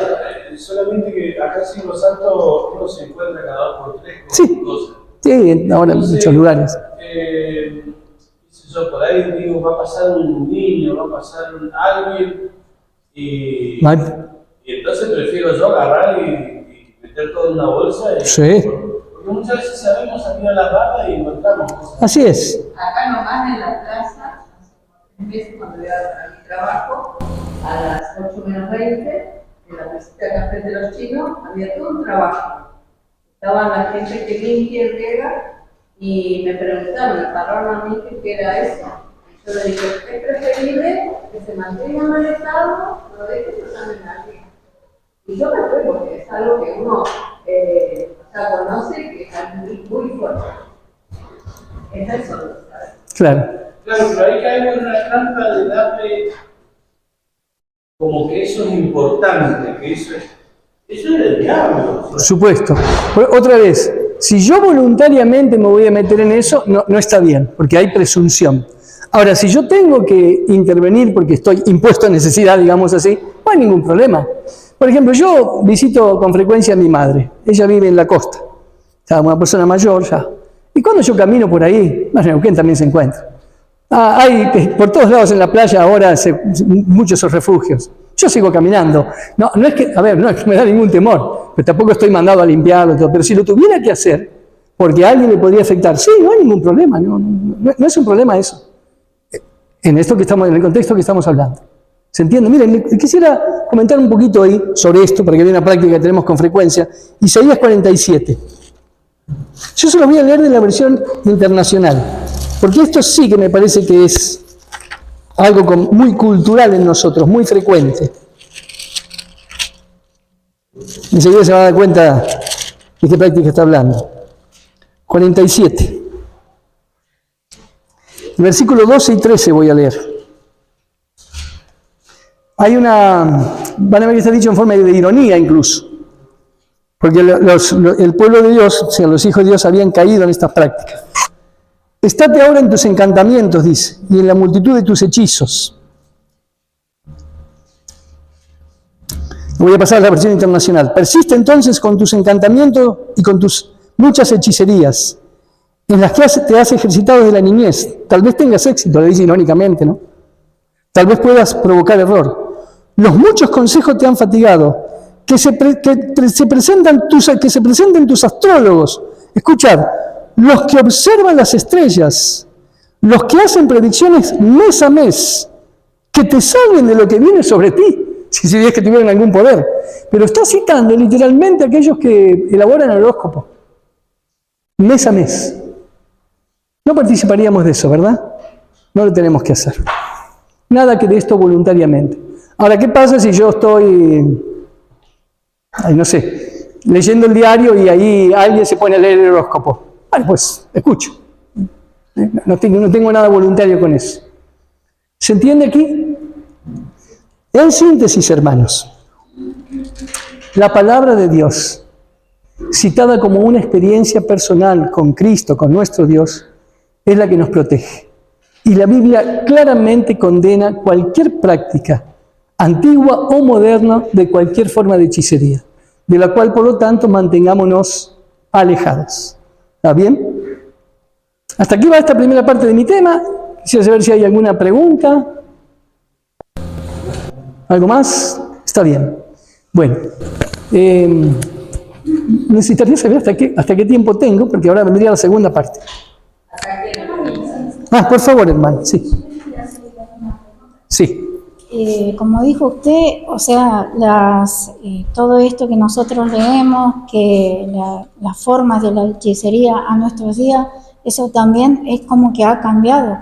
Sí. solamente que acá en Los Santos uno se encuentra cada 2 por 3 con Sí. cosas. Sí, ahora en muchos lugares. Por ahí digo, va a pasar un niño, va a pasar alguien, y entonces prefiero yo agarrar y meter todo en una bolsa. Sí. Porque muchas veces sabemos salir a la barra y encontramos cosas. Así es. Acá nomás en la plaza, hace 3 meses cuando iba a mi trabajo, a las 8 menos 20, en la placita acá frente de los chinos, había todo un trabajo. Estaban la gente que limpia y riega, y me preguntaron, me pararon a mí qué era eso. Y yo le dije, es preferible que se mantengan alejados, no dejen que salgan a alguien. Y yo me fui porque es algo que uno conoce que es algo muy fuerte. Es eso, ¿sabes? Claro. Claro, pero ahí caemos en una trampa de darle como que eso es importante, que eso es del diablo. Por supuesto. Otra vez, si yo voluntariamente me voy a meter en eso, no está bien, porque hay presunción. Ahora, si yo tengo que intervenir porque estoy impuesto a necesidad, digamos así, no hay ningún problema. Por ejemplo, yo visito con frecuencia a mi madre. Ella vive en la costa. O una persona mayor ya. Y cuando yo camino por ahí, en Neuquén también se encuentra. Hay por todos lados en la playa ahora muchos esos refugios. Yo sigo caminando. No es que me da ningún temor, pero tampoco estoy mandado a limpiarlo, todo. Pero si lo tuviera que hacer, porque a alguien le podría afectar, sí, no hay ningún problema. No es un problema eso. En el contexto que estamos hablando. ¿Se entiende? Miren, quisiera comentar un poquito ahí sobre esto, para que vea una práctica que tenemos con frecuencia. Isaías 47. Yo se los voy a leer de la versión internacional, porque esto sí que me parece que es algo muy cultural en nosotros, muy frecuente. Enseguida se va a dar cuenta de qué práctica está hablando. 47. El versículo 12 y 13 voy a leer. Van a ver que está dicho en forma de ironía incluso, porque el pueblo de Dios, o sea, los hijos de Dios habían caído en estas prácticas. Estate ahora en tus encantamientos, dice, y en la multitud de tus hechizos. Voy a pasar a la versión internacional. Persiste entonces con tus encantamientos y con tus muchas hechicerías, en las que te has ejercitado desde la niñez. Tal vez tengas éxito, le dice irónicamente, ¿no? Tal vez puedas provocar error. Los muchos consejos te han fatigado, que se presenten tus astrólogos escuchad, los que observan las estrellas, los que hacen predicciones mes a mes, que te salven de lo que viene sobre ti, si es que tuvieran algún poder. Pero está citando literalmente a aquellos que elaboran el horóscopo, mes a mes. No participaríamos de eso, ¿verdad? No lo tenemos que hacer. Nada que de esto voluntariamente. Ahora, ¿qué pasa si yo estoy, no sé, leyendo el diario y ahí alguien se pone a leer el horóscopo? Bueno, pues, escucho. No tengo nada voluntario con eso. ¿Se entiende aquí? En síntesis, hermanos, la palabra de Dios, citada como una experiencia personal con Cristo, con nuestro Dios, es la que nos protege. Y la Biblia claramente condena cualquier práctica, antigua o moderna, de cualquier forma de hechicería, de la cual, por lo tanto, mantengámonos alejados. ¿Está bien? Hasta aquí va esta primera parte de mi tema. Quisiera saber si hay alguna pregunta. ¿Algo más? Está bien. Bueno, necesitaría saber hasta qué tiempo tengo, porque ahora vendría la segunda parte. Por favor, hermano, sí. Sí. Como dijo usted, o sea, todo esto que nosotros leemos, que las formas de la hechicería a nuestros días, eso también es como que ha cambiado.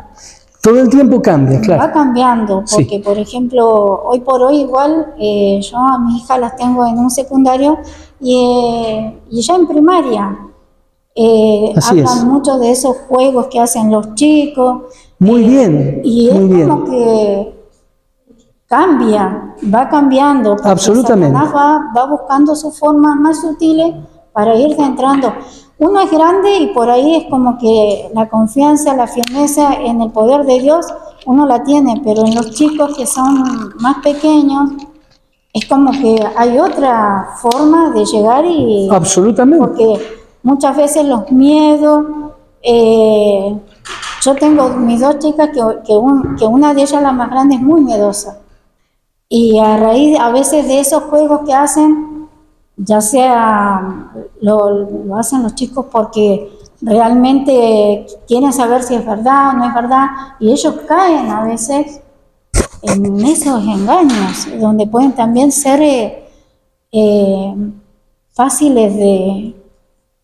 Todo el tiempo cambia, claro. Va cambiando, porque Sí. por ejemplo, hoy por hoy igual, yo a mi hija las tengo en un secundario y ya en primaria. Así Hablan es. mucho de esos juegos que hacen los chicos. Muy bien, Y es muy bien. como que cambia, va cambiando. Porque Absolutamente. Satanás va buscando sus formas más sutiles para ir entrando. Uno es grande y por ahí es como que la confianza, la firmeza en el poder de Dios, uno la tiene, pero en los chicos que son más pequeños, es como que hay otra forma de llegar y... Absolutamente. Porque muchas veces los miedos, yo tengo mis dos chicas que una de ellas, la más grande, es muy miedosa. Y a raíz a veces de esos juegos que hacen, ya sea lo hacen los chicos porque realmente quieren saber si es verdad o no es verdad, y ellos caen a veces en esos engaños, donde pueden también ser fáciles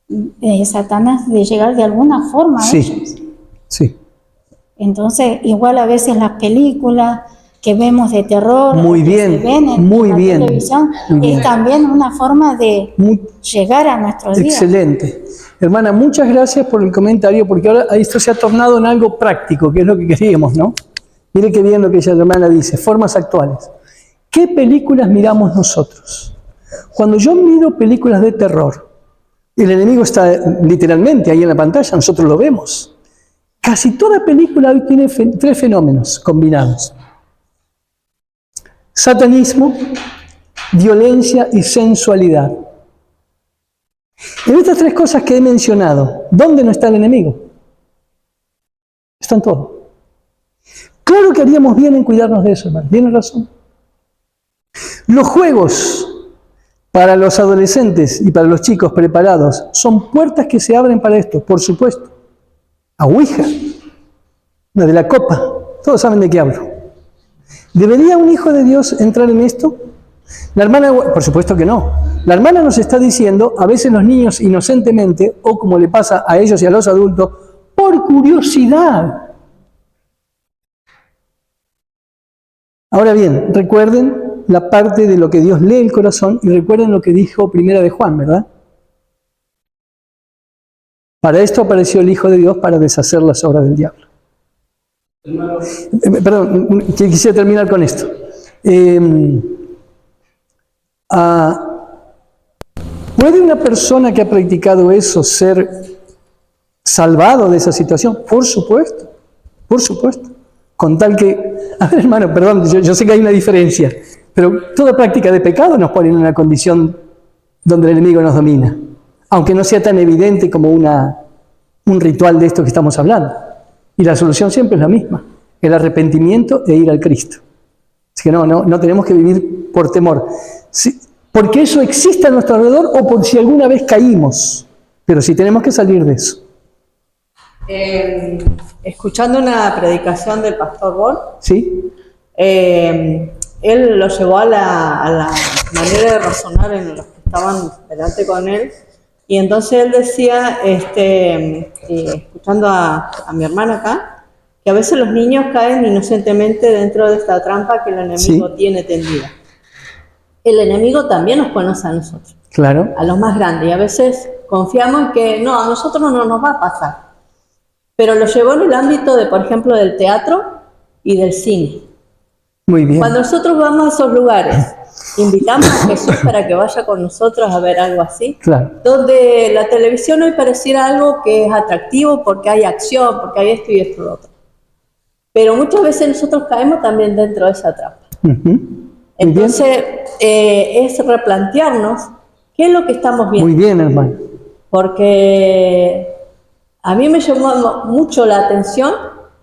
de Satanás de llegar de alguna forma a ellos. Sí, sí. Entonces, igual a veces las películas que vemos de terror, Muy que bien, se ven en muy la bien, televisión, muy bien. es también una forma de llegar a nuestros días. Excelente. Hermana, muchas gracias por el comentario, porque ahora esto se ha tornado en algo práctico, que es lo que queríamos, ¿no? Mire qué bien lo que ella, la hermana, dice, formas actuales. ¿Qué películas miramos nosotros? Cuando yo miro películas de terror, el enemigo está literalmente ahí en la pantalla, nosotros lo vemos. Casi toda película hoy tiene tres fenómenos combinados: satanismo, violencia y sensualidad. En estas tres cosas que he mencionado, ¿dónde no está el enemigo? Está en todo. Claro que haríamos bien en cuidarnos de eso, hermano. Tiene razón. Los juegos para los adolescentes y para los chicos preparados son puertas que se abren para esto, por supuesto. A Ouija, la de la copa, todos saben de qué hablo. ¿Debería un hijo de Dios entrar en esto? La hermana, por supuesto que no. La hermana nos está diciendo, a veces los niños inocentemente, o como le pasa a ellos y a los adultos, por curiosidad. Ahora bien, recuerden la parte de lo que Dios lee el corazón y recuerden lo que dijo Primera de Juan, ¿verdad? Para esto apareció el Hijo de Dios, para deshacer las obras del diablo. Perdón, quisiera terminar con esto. ¿Puede una persona que ha practicado eso ser salvado de esa situación? Por supuesto, por supuesto. Con tal que, a ver, hermano, perdón, yo sé que hay una diferencia, pero toda práctica de pecado nos pone en una condición donde el enemigo nos domina, aunque no sea tan evidente como un ritual de esto que estamos hablando. Y la solución siempre es la misma: el arrepentimiento e ir al Cristo. Así que no tenemos que vivir por temor. Porque eso existe a nuestro alrededor o por si alguna vez caímos. Pero sí tenemos que salir de eso. Escuchando una predicación del pastor Born, ¿Sí? él lo llevó a la manera de razonar en los que estaban delante con él, y entonces él decía, escuchando a mi hermana acá, que a veces los niños caen inocentemente dentro de esta trampa que el enemigo tiene tendida. El enemigo también nos conoce a nosotros, Claro. a los más grandes, y a veces confiamos en que no, a nosotros no nos va a pasar. Pero lo llevó en el ámbito de, por ejemplo, del teatro y del cine. Muy bien. Cuando nosotros vamos a esos lugares, invitamos a Jesús para que vaya con nosotros a ver algo así. Claro. Donde la televisión hoy pareciera algo que es atractivo porque hay acción, porque hay esto y esto y lo otro. Pero muchas veces nosotros caemos también dentro de esa trampa. Entonces, es replantearnos qué es lo que estamos viendo. Muy bien, hermano. Porque a mí me llamó mucho la atención,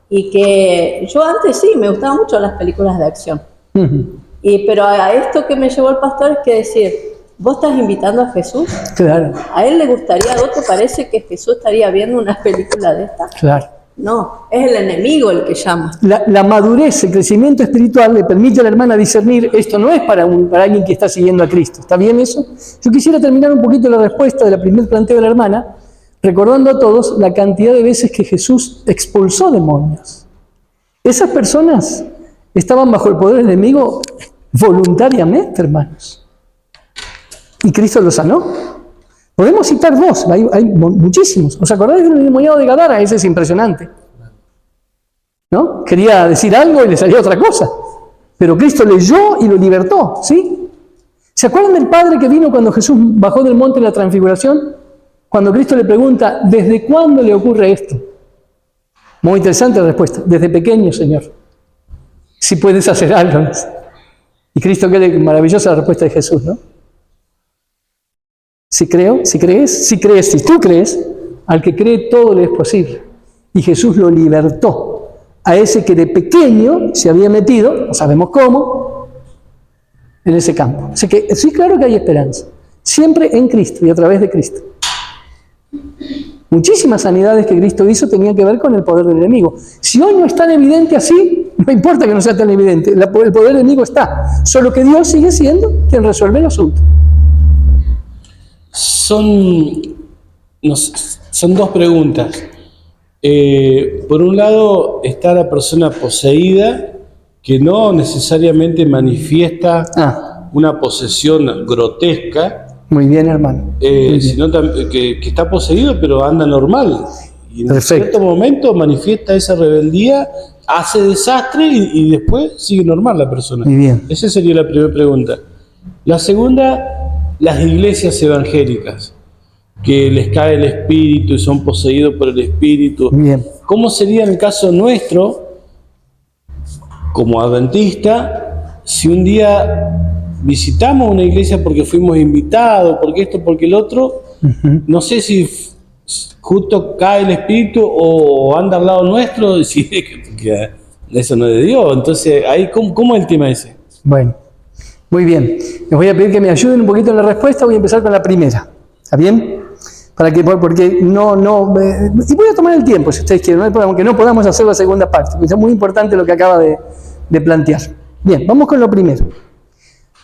y que yo antes sí, me gustaban mucho las películas de acción. Pero a esto que me llevó el pastor es que decir, ¿vos estás invitando a Jesús? Claro. ¿A él le gustaría, a vos te parece que Jesús estaría viendo una película de esta? Claro. No, es el enemigo el que llama. La madurez, el crecimiento espiritual le permite a la hermana discernir, esto no es para alguien que está siguiendo a Cristo. ¿Está bien eso? Yo quisiera terminar un poquito la respuesta del primer planteo de la hermana, recordando a todos la cantidad de veces que Jesús expulsó demonios. Esas personas estaban bajo el poder del enemigo voluntariamente, hermanos. Y Cristo los sanó. Podemos citar dos, hay muchísimos. ¿Os acordáis del endemoniado de Gadara? Ese es impresionante. ¿No? Quería decir algo y le salía otra cosa. Pero Cristo leyó y lo libertó, ¿sí? ¿Se acuerdan del padre que vino cuando Jesús bajó del monte de la transfiguración? Cuando Cristo le pregunta, ¿desde cuándo le ocurre esto? Muy interesante la respuesta. Desde pequeño, Señor. Si puedes hacer algo. Y Cristo, qué maravillosa la respuesta de Jesús, ¿no? Si tú crees, al que cree todo le es posible. Y Jesús lo libertó a ese que de pequeño se había metido, no sabemos cómo, en ese campo. Así que sí, claro que hay esperanza. Siempre en Cristo y a través de Cristo. Muchísimas sanidades que Cristo hizo tenían que ver con el poder del enemigo. Si hoy no es tan evidente así, no importa que no sea tan evidente, el poder del enemigo está. Solo que Dios sigue siendo quien resuelve el asunto. Son dos preguntas. Por un lado está la persona poseída, que no necesariamente manifiesta una posesión grotesca. Muy bien, hermano. Sino que está poseído, pero anda normal. Y en cierto momento manifiesta esa rebeldía, hace desastre y después sigue normal la persona. Muy bien. Esa sería la primera pregunta. La segunda, las iglesias evangélicas, que les cae el espíritu y son poseídos por el espíritu. Bien. ¿Cómo sería en el caso nuestro, como adventista, si un día visitamos una iglesia porque fuimos invitados, porque esto, porque el otro, no sé si justo cae el espíritu o anda al lado nuestro, y que eso no es de Dios? Entonces, ahí, ¿cómo es el tema ese? Bueno, muy bien. Les voy a pedir que me ayuden un poquito en la respuesta. Voy a empezar con la primera. ¿Está bien? Porque y voy a tomar el tiempo, si ustedes quieren, aunque no podamos hacer la segunda parte, porque es muy importante lo que acaba de plantear. Bien, vamos con lo primero.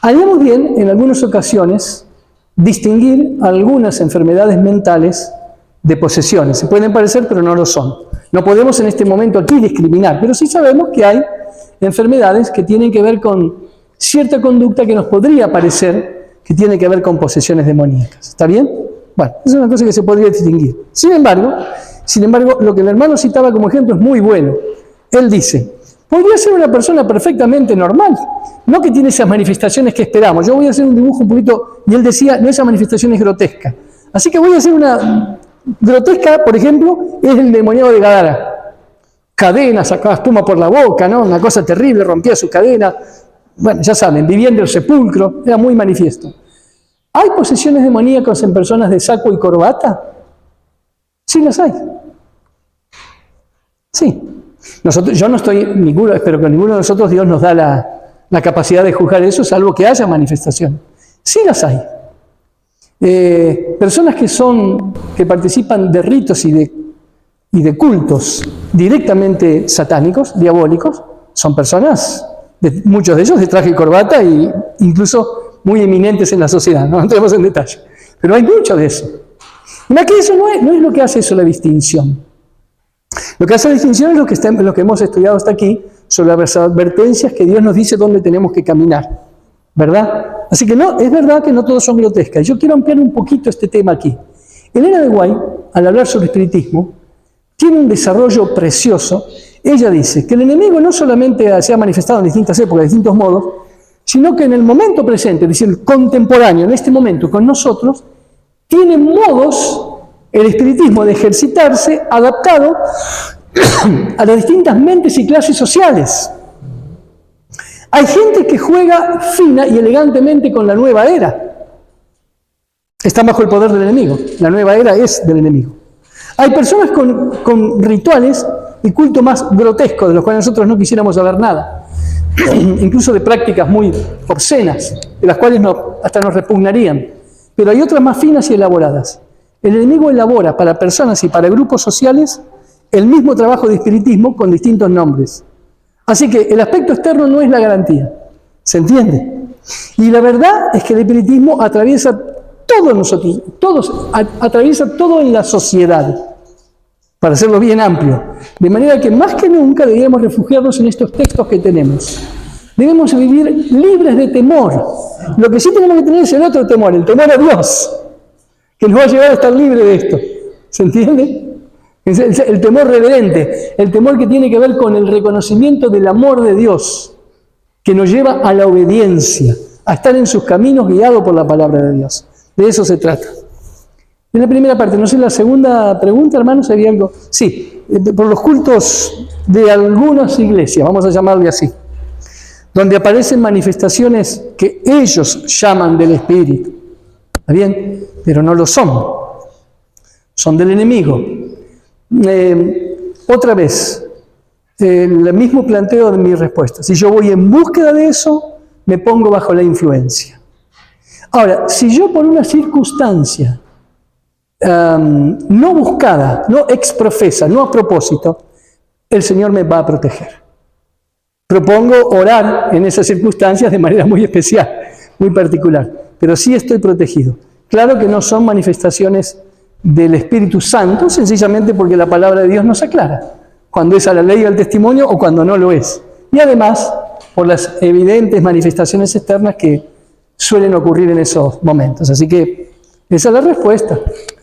Haríamos bien, en algunas ocasiones, distinguir algunas enfermedades mentales de posesiones. Se pueden parecer, pero no lo son. No podemos en este momento aquí discriminar, pero sí sabemos que hay enfermedades que tienen que ver con cierta conducta que nos podría parecer que tiene que ver con posesiones demoníacas. ¿Está bien? Bueno, es una cosa que se podría distinguir. Sin embargo, lo que el hermano citaba como ejemplo es muy bueno. Él dice, podría ser una persona perfectamente normal, no que tiene esas manifestaciones que esperamos. Yo voy a hacer un dibujo un poquito, y él decía, no, esa manifestación es grotesca. Así que voy a hacer una grotesca, por ejemplo, es el endemoniado de Gadara. Cadenas, sacaba espuma por la boca, ¿no? Una cosa terrible, rompía su cadena. Bueno, ya saben, viviendo en el sepulcro, era muy manifiesto. ¿Hay posesiones demoníacas en personas de saco y corbata? Sí, las hay. Sí. Yo no estoy, espero que ninguno de nosotros, Dios nos da la capacidad de juzgar eso, salvo que haya manifestación. Sí las hay. Personas que participan de ritos y de cultos directamente satánicos, diabólicos, son personas, muchos de ellos de traje y corbata, e incluso muy eminentes en la sociedad, no entremos en detalle. Pero hay mucho de eso. Y aquí eso no es lo que hace eso la distinción. Lo que hace la distinción es lo que hemos estudiado hasta aquí, sobre las advertencias que Dios nos dice dónde tenemos que caminar, ¿verdad? Así que no, es verdad que no todos son grotescas. Yo quiero ampliar un poquito este tema aquí. Elena de White, al hablar sobre espiritismo, tiene un desarrollo precioso. Ella dice que el enemigo no solamente se ha manifestado en distintas épocas, de distintos modos, sino que en el momento presente, es decir, contemporáneo, en este momento con nosotros, tiene modos, el espiritismo, de ejercitarse adaptado a las distintas mentes y clases sociales. Hay gente que juega fina y elegantemente con la nueva era. Están bajo el poder del enemigo. La nueva era es del enemigo. Hay personas con rituales y culto más grotesco, de los cuales nosotros no quisiéramos saber nada. Incluso de prácticas muy obscenas, de las cuales hasta nos repugnarían. Pero hay otras más finas y elaboradas. El enemigo elabora para personas y para grupos sociales el mismo trabajo de espiritismo con distintos nombres. Así que el aspecto externo no es la garantía. ¿Se entiende? Y la verdad es que el espiritismo atraviesa todos nosotros, atraviesa todo en la sociedad, para hacerlo bien amplio. De manera que más que nunca deberíamos refugiarnos en estos textos que tenemos. Debemos vivir libres de temor. Lo que sí tenemos que tener es el otro temor, el temor a Dios, que nos va a llevar a estar libre de esto. ¿Se entiende? El temor reverente, el temor que tiene que ver con el reconocimiento del amor de Dios, que nos lleva a la obediencia, a estar en sus caminos guiados por la palabra de Dios. De eso se trata. En la primera parte, no sé, la segunda pregunta, hermanos, ¿había algo? Sí, por los cultos de algunas iglesias, vamos a llamarle así, donde aparecen manifestaciones que ellos llaman del Espíritu. ¿Está bien? Pero no lo son. Son del enemigo. Otra vez, el mismo planteo de mi respuesta. Si yo voy en búsqueda de eso, me pongo bajo la influencia. Ahora, si yo por una circunstancia no buscada, no exprofesa, no a propósito, el Señor me va a proteger. Propongo orar en esas circunstancias de manera muy especial, muy particular, pero sí estoy protegido. Claro que no son manifestaciones del Espíritu Santo, sencillamente porque la palabra de Dios nos aclara cuando es a la ley y al testimonio o cuando no lo es. Y además, por las evidentes manifestaciones externas que suelen ocurrir en esos momentos. Así que esa es la respuesta.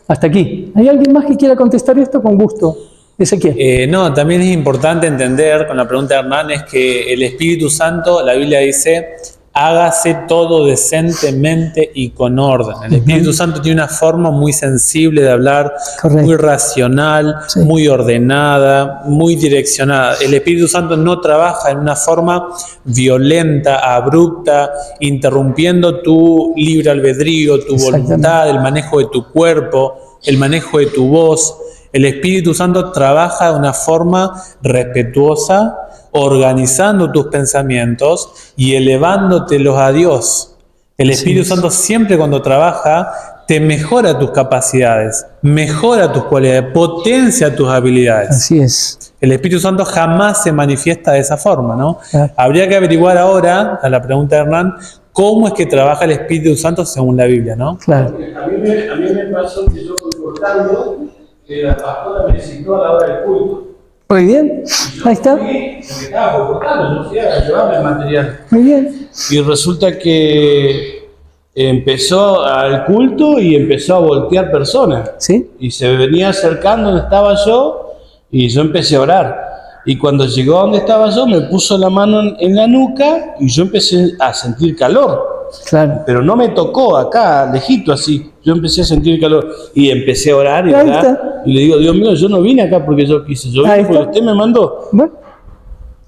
Hasta aquí. ¿Hay alguien más que quiera contestar esto? Con gusto. Ezequiel. No, también es importante entender, con la pregunta de Hernán, es que el Espíritu Santo, la Biblia dice, hágase todo decentemente y con orden. El Espíritu Santo tiene una forma muy sensible de hablar, correcto, muy racional, sí, muy ordenada, muy direccionada. El Espíritu Santo no trabaja en una forma violenta, abrupta, interrumpiendo tu libre albedrío, tu voluntad, el manejo de tu cuerpo, el manejo de tu voz. El Espíritu Santo trabaja de una forma respetuosa, organizando tus pensamientos y elevándotelos a Dios. El Espíritu Santo siempre cuando trabaja te mejora tus capacidades, mejora tus cualidades, potencia tus habilidades. Así es. El Espíritu Santo jamás se manifiesta de esa forma, ¿no? Claro. Habría que averiguar ahora, a la pregunta de Hernán, cómo es que trabaja el Espíritu Santo según la Biblia, ¿no? Claro. A mí me pasó que yo fui cortando, que la pastora me citó a la hora del culto. Muy bien, ahí está. Me estaba cortando, no fui a llevarme el material. Muy bien. Y resulta que empezó al culto y empezó a voltear personas. ¿Sí? Y se venía acercando donde estaba yo y yo empecé a orar. Y cuando llegó a donde estaba yo, me puso la mano en la nuca y yo empecé a sentir calor. Claro. Pero no me tocó acá, lejito así. Yo empecé a sentir calor y empecé a orar y orar. Y le digo, Dios mío, yo no vine acá porque yo quise, yo vine porque usted me mandó. Bueno.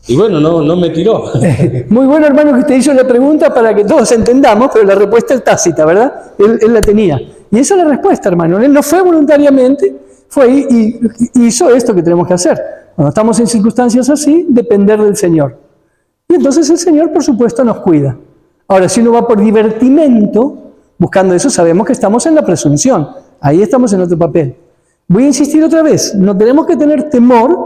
Y bueno, no me tiró. Muy bueno, hermano, que usted hizo la pregunta para que todos entendamos, pero la respuesta es tácita, ¿verdad? Él la tenía. Y esa es la respuesta, hermano. Él no fue voluntariamente, fue y hizo esto que tenemos que hacer. Cuando estamos en circunstancias así, depender del Señor. Y entonces el Señor, por supuesto, nos cuida. Ahora, si uno va por divertimento, buscando eso, sabemos que estamos en la presunción. Ahí estamos en otro papel. Voy a insistir otra vez, no tenemos que tener temor,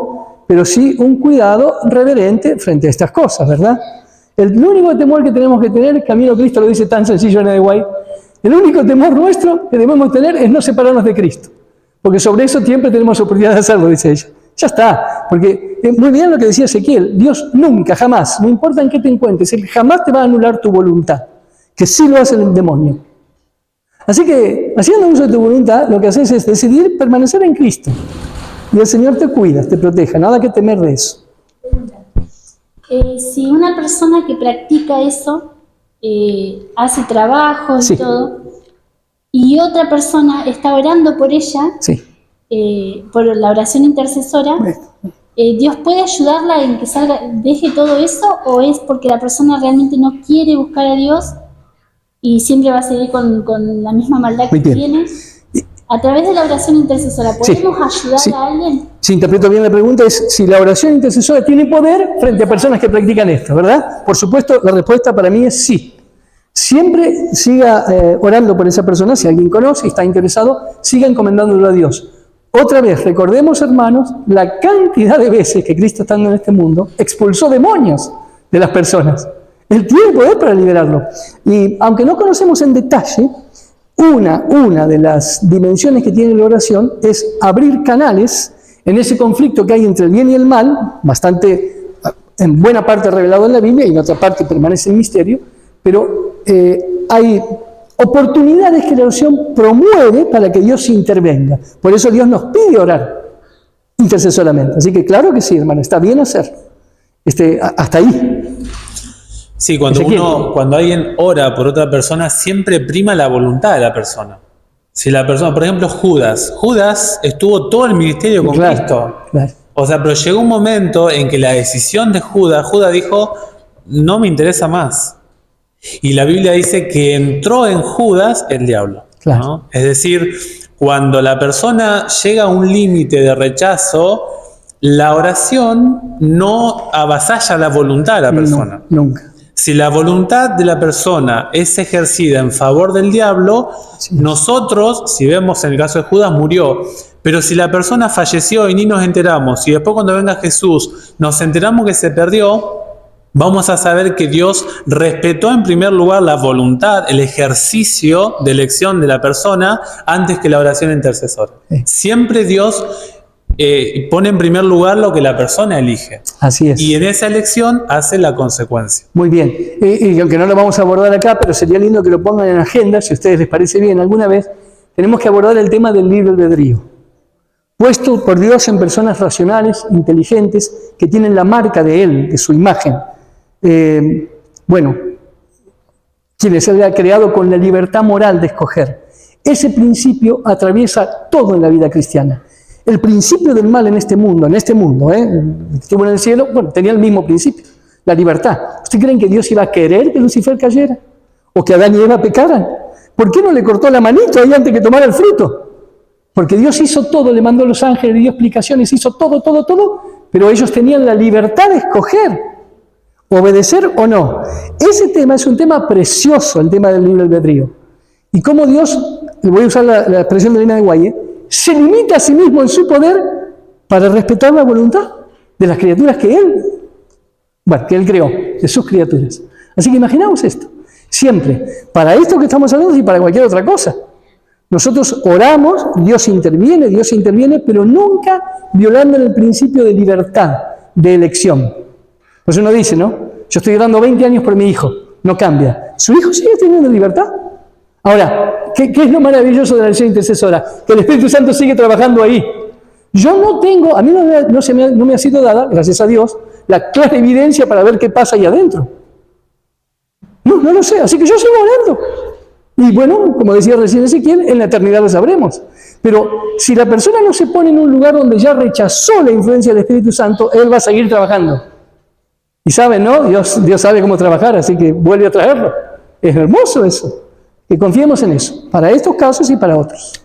pero sí un cuidado reverente frente a estas cosas, ¿verdad? El único temor que tenemos que tener, Camino a Cristo lo dice tan sencillo en el White, el único temor nuestro que debemos tener es no separarnos de Cristo. Porque sobre eso siempre tenemos oportunidad de hacerlo, dice ella. Ya está, porque muy bien lo que decía Ezequiel, Dios nunca, jamás, no importa en qué te encuentres, Él jamás te va a anular tu voluntad, que sí lo hace el demonio. Así que, haciendo uso de tu voluntad, lo que haces es decidir permanecer en Cristo. Y el Señor te cuida, te protege, nada que temer de eso. Si una persona que practica eso hace trabajos y Sí. todo, y otra persona está orando por ella, Sí. por la oración intercesora, ¿Dios puede ayudarla en que deje todo eso, o es porque la persona realmente no quiere buscar a Dios y siempre va a seguir con la misma maldad Muy que bien. tiene? A través de la oración intercesora, Sí. ¿podemos ayudar Sí. a alguien? Si interpreto bien la pregunta, es si la oración intercesora tiene poder frente a personas que practican esto, ¿verdad? Por supuesto, la respuesta para mí es sí. Siempre siga orando por esa persona, si alguien conoce y está interesado, siga encomendándolo a Dios. Otra vez, recordemos, hermanos, la cantidad de veces que Cristo, estando en este mundo, expulsó demonios de las personas. Él tiene poder para liberarlo. Y aunque no conocemos en detalle, una de las dimensiones que tiene la oración es abrir canales en ese conflicto que hay entre el bien y el mal, bastante, en buena parte revelado en la Biblia y en otra parte permanece en misterio, pero hay oportunidades que la oración promueve para que Dios intervenga. Por eso Dios nos pide orar intercesoramente. Así que claro que sí, hermano, está bien hacerlo. Hasta ahí. Sí, cuando alguien ora por otra persona, siempre prima la voluntad de la persona. Si la persona, por ejemplo, Judas estuvo todo el ministerio con Claro, Cristo. claro. O sea, pero llegó un momento en que la decisión de Judas dijo, no me interesa más. Y la Biblia dice que entró en Judas el diablo. Claro. ¿no? Es decir, cuando la persona llega a un límite de rechazo, la oración no avasalla la voluntad de la persona. No, nunca. Si la voluntad de la persona es ejercida en favor del diablo, nosotros, si vemos en el caso de Judas, murió. Pero si la persona falleció y ni nos enteramos, y después cuando venga Jesús nos enteramos que se perdió, vamos a saber que Dios respetó en primer lugar la voluntad, el ejercicio de elección de la persona antes que la oración intercesora. Siempre Dios pone en primer lugar lo que la persona elige. Así es. Y en esa elección hace la consecuencia. Muy bien. Y aunque no lo vamos a abordar acá, pero sería lindo que lo pongan en agenda, si a ustedes les parece bien alguna vez, tenemos que abordar el tema del libre albedrío. Puesto por Dios en personas racionales, inteligentes, que tienen la marca de Él, de su imagen. Quienes Él ha creado con la libertad moral de escoger. Ese principio atraviesa todo en la vida cristiana. El principio del mal en este mundo, estuvo en el cielo, tenía el mismo principio, la libertad. ¿Ustedes creen que Dios iba a querer que Lucifer cayera? ¿O que Adán y Eva pecaran? ¿Por qué no le cortó la manito ahí antes que tomara el fruto? Porque Dios hizo todo, le mandó a los ángeles, le dio explicaciones, hizo todo, pero ellos tenían la libertad de escoger, obedecer o no. Ese tema es un tema precioso, el tema del libre albedrío. Y cómo Dios, voy a usar la expresión de Elena de Guaye, se limita a sí mismo en su poder para respetar la voluntad de las criaturas que Él creó, de sus criaturas. Así que imaginaos esto, siempre, para esto que estamos hablando y para cualquier otra cosa. Nosotros oramos, Dios interviene, pero nunca violando el principio de libertad, de elección. Pues uno dice, ¿no? Yo estoy orando 20 años por mi hijo, no cambia. ¿Su hijo sigue teniendo libertad? Ahora, ¿qué es lo maravilloso de la elección intercesora? Que el Espíritu Santo sigue trabajando ahí. Yo no tengo, a mí no me ha sido dada, gracias a Dios, la clara evidencia para ver qué pasa ahí adentro. No lo sé, así que yo sigo orando. Y bueno, como decía recién Ezequiel, en la eternidad lo sabremos. Pero si la persona no se pone en un lugar donde ya rechazó la influencia del Espíritu Santo, él va a seguir trabajando. Y saben, ¿no? Dios sabe cómo trabajar, así que vuelve a traerlo. Es hermoso eso. Que confiemos en eso, para estos casos y para otros.